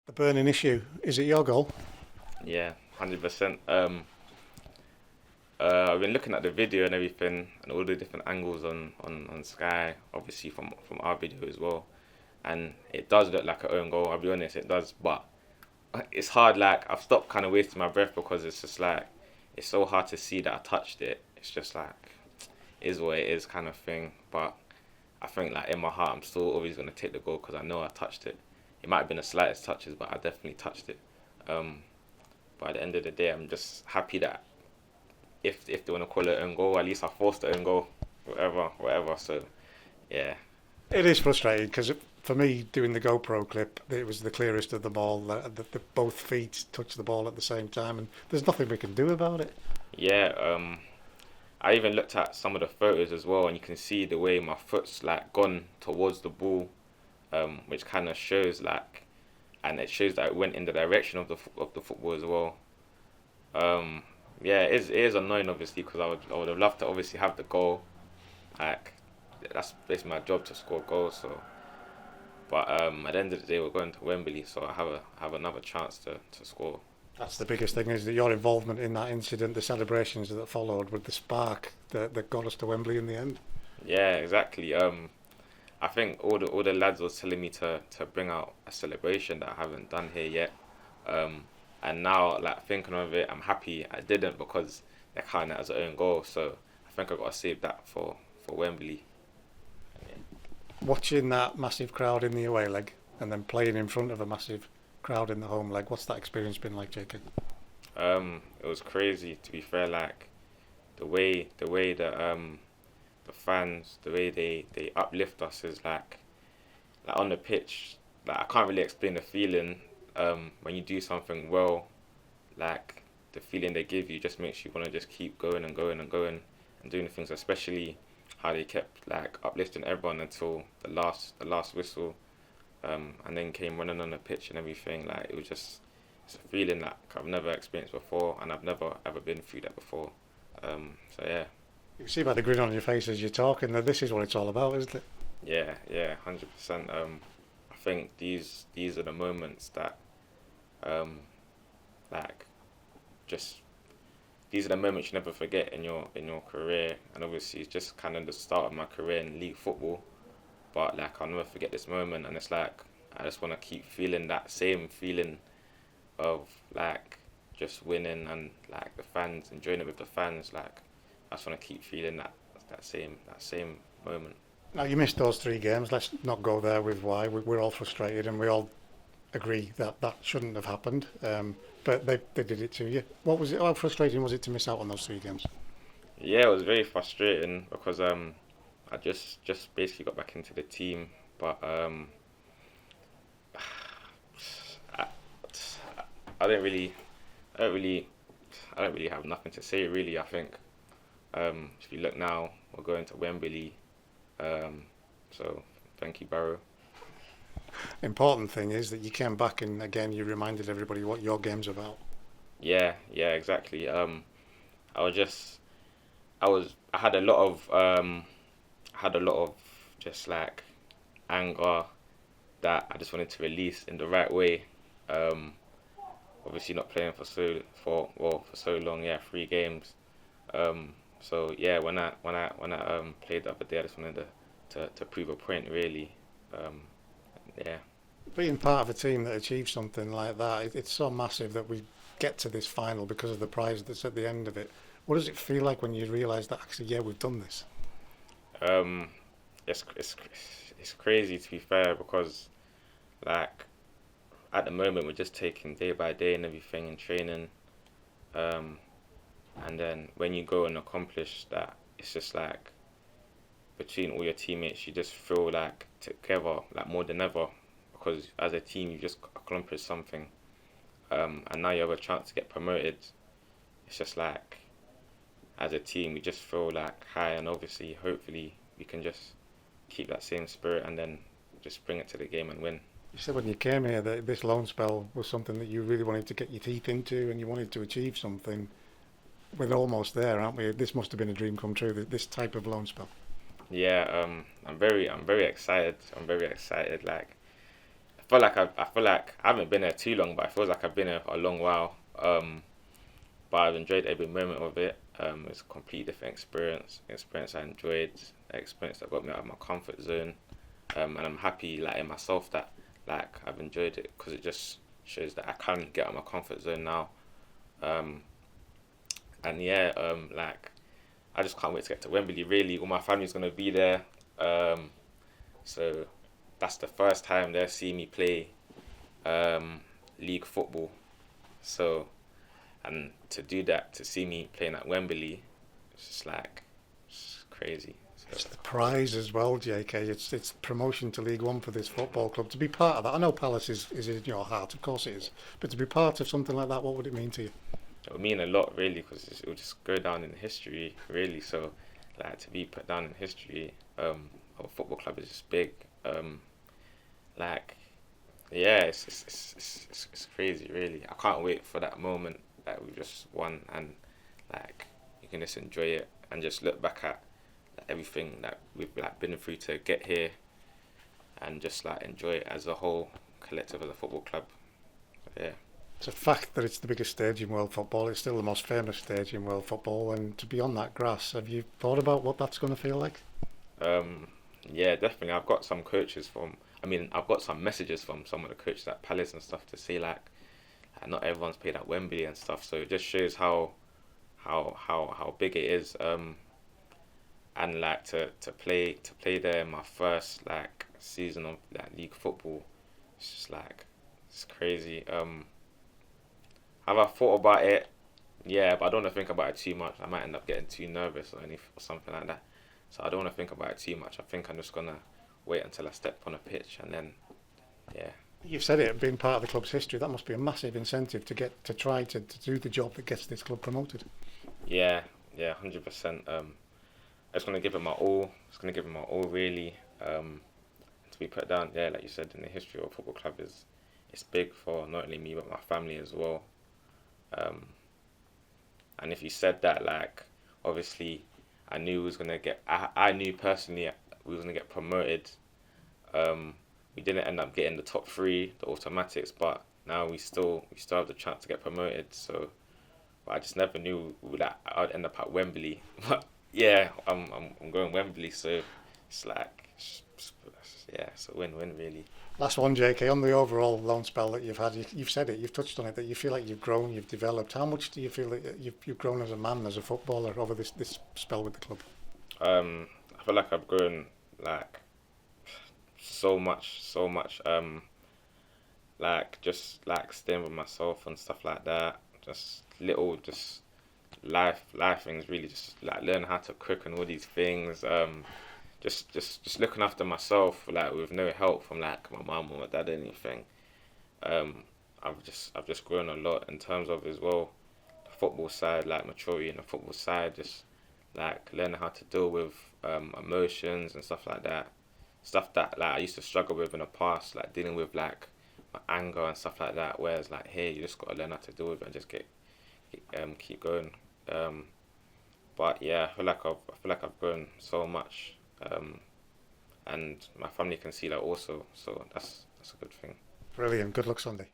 The burning issue. Is it your goal? Yeah, 100%. I've been looking at the video and everything, and all the different angles on Sky, obviously from our video as well, and it does look like an own goal. I'll be honest, it does, but it's hard. Like I've stopped kind of wasting my breath because it's just like it's so hard to see that I touched it. It's just like it is what it is kind of thing. But I think like in my heart, I'm still always gonna take the goal because I know I touched it. It might have been the slightest touches, but I definitely touched it. Um, but at the end of the day, I'm just happy that if they want to call it own goal, at least I forced the own goal, whatever. So yeah, It is frustrating because for me, doing the GoPro clip, it was the clearest of them all. Both feet touched the ball at the same time, and there's nothing we can do about it. yeah. I even looked at some of the photos as well, and you can see the way my foot's like gone towards the ball, which kind of shows like, and it shows that it went in the direction of the football as well. Um, yeah, it is annoying obviously because I would have loved to obviously have the goal. Like that's basically my job to score goals. So, but at the end of the day, we're going to Wembley, so I have another chance to score. That's the biggest thing is that your involvement in that incident, the celebrations that followed, with the spark that got us to Wembley in the end. Yeah, exactly. I think all the lads was telling me to bring out a celebration that I haven't done here yet. Um, and now like thinking of it, I'm happy I didn't because they're counting it as an own goal. So I think I got to save that for Wembley. Watching that massive crowd in the away leg and then playing in front of a massive crowd in the home leg, what's that experience been like, Jacob? It was crazy to be fair. Like the way that the fans, the way they uplift us is like on the pitch. Like I can't really explain the feeling. When you do something well, like the feeling they give you just makes you want to just keep going and going and going and doing things. Especially how they kept like uplifting everyone until the last whistle, and then came running on the pitch and everything. Like it was just it's a feeling like I've never experienced before, and I've never ever been through that before. So yeah, You can see by the grin on your face as you're talking that this is what it's all about, isn't it? yeah, 100%. I think these are the moments that um like just these are the moments you never forget in your career, and obviously it's just kind of the start of my career in league football. But like I'll never forget this moment, and it's like I just want to keep feeling that same feeling of like just winning and like the fans enjoying it with the fans. Like I just want to keep feeling that same moment. Now, you missed those 3 games. Let's not go there with why. We're all frustrated and we all agree that that shouldn't have happened. But they did it to you. What was it? How frustrating was it to miss out on those 3 games? Yeah, it was very frustrating because I just basically got back into the team, but I, I don't really I don't really I don't really have nothing to say really. I think if you look now, we're going to Wembley. Um, so thank you, Barrow. Important thing is that you came back and again you reminded everybody what your game's about. Yeah, exactly. I was just I had a lot of just like anger that I just wanted to release in the right way. Um, Obviously not playing for so long. Yeah, 3 games. So yeah, when I played the other day, I just wanted to prove a point really. Um, yeah. Being part of a team that achieves something like that, it's so massive that we get to this final because of the prize that's at the end of it. What does it feel like when you realise that actually, yeah, we've done this? Um, it's crazy to be fair because like at the moment we're just taking day by day and everything and training. Um, and then when you go and accomplish that, it's just like between all your teammates, you just feel like together, like more than ever, because as a team you just accomplished something. And now you have a chance to get promoted. It's just like as a team we just feel like high, and obviously, hopefully, we can just keep that same spirit and then just bring it to the game and win. You said when you came here that this loan spell was something that you really wanted to get your teeth into and you wanted to achieve something. We're almost there, aren't we? This must have been a dream come true, this type of loan spell. Yeah, I'm very excited. I'm very excited. Like I feel like I haven't been there too long, but it feels like I've been there for a long while. But I've enjoyed every moment of it. It's a complete different experience I enjoyed, experience that got me out of my comfort zone. And I'm happy like in myself that like I've enjoyed it because it just shows that I can get out of my comfort zone now. Um, and yeah, like I just can't wait to get to Wembley. Really, all my family's gonna be there. Um, so that's the first time they'll see me play um, league football. So and to do that, to see me playing at Wembley, it's just like it's crazy. It's So the prize as well, JK. It's promotion to League One for this football club. To be part of that, I know Palace is in your heart, of course it is. But to be part of something like that, what would it mean to you? it would mean a lot, really, because it will just go down in history, really. So, like to be put down in history of a football club is just big. Like, yeah, it's crazy, really. I can't wait for that moment that we just won, and like you can just enjoy it and just look back at like, everything that we've like been through to get here, and just like enjoy it as a whole collective as a football club. Yeah. It's a fact that it's the biggest stage in world football. It's still the most famous stage in world football. And to be on that grass, have you thought about what that's going to feel like? Um, yeah, definitely. I've got some messages from some of the coaches at Palace and stuff to say like not everyone's played at Wembley and stuff. So it just shows how big it is. And like to play there in my first like season of like league football, it's just like it's crazy. Have I thought about it? Yeah, but I don't want to think about it too much. I might end up getting too nervous or something like that. So I don't want to think about it too much. I think I'm just gonna wait until I step on a pitch and then, yeah, You've said it, being part of the club's history, that must be a massive incentive to try to do the job that gets this club promoted. yeah, yeah, 100%. I just gonna give it my all. Just gonna give it my all, really. To be put down, yeah, like you said, in the history of a football club is it's big for not only me but my family as well. Um, and if you said that, like, obviously, I knew we was gonna get. I knew personally we was gonna get promoted. Um, we didn't end up getting the top three, the automatics, but now we still have the chance to get promoted. So, but I just never knew that I'd end up at Wembley. But yeah, I'm going Wembley, so it's like yeah, it's a win-win, really. Last one, JK, on the overall loan spell that you've had, you've said it, you've touched on it, that you feel like you've grown, you've developed. How much do you feel that you've grown as a man, as a footballer, over this spell with the club? I feel like I've grown like so much, so much. Like just like staying with myself and stuff like that. Just little, just life things. Really, just like learn how to cook and all these things. Just looking after myself, like with no help from like my mum or my dad or anything. Um, I've just grown a lot in terms of as well the football side, like maturity in the football side, just like learning how to deal with emotions and stuff like that. Stuff that like I used to struggle with in the past, like dealing with like my anger and stuff like that. Whereas like here, you just gotta learn how to deal with it and just keep going. Um, but yeah, I feel like I've grown so much, and my family can see that also. So that's a good thing. Brilliant. Good luck Sunday.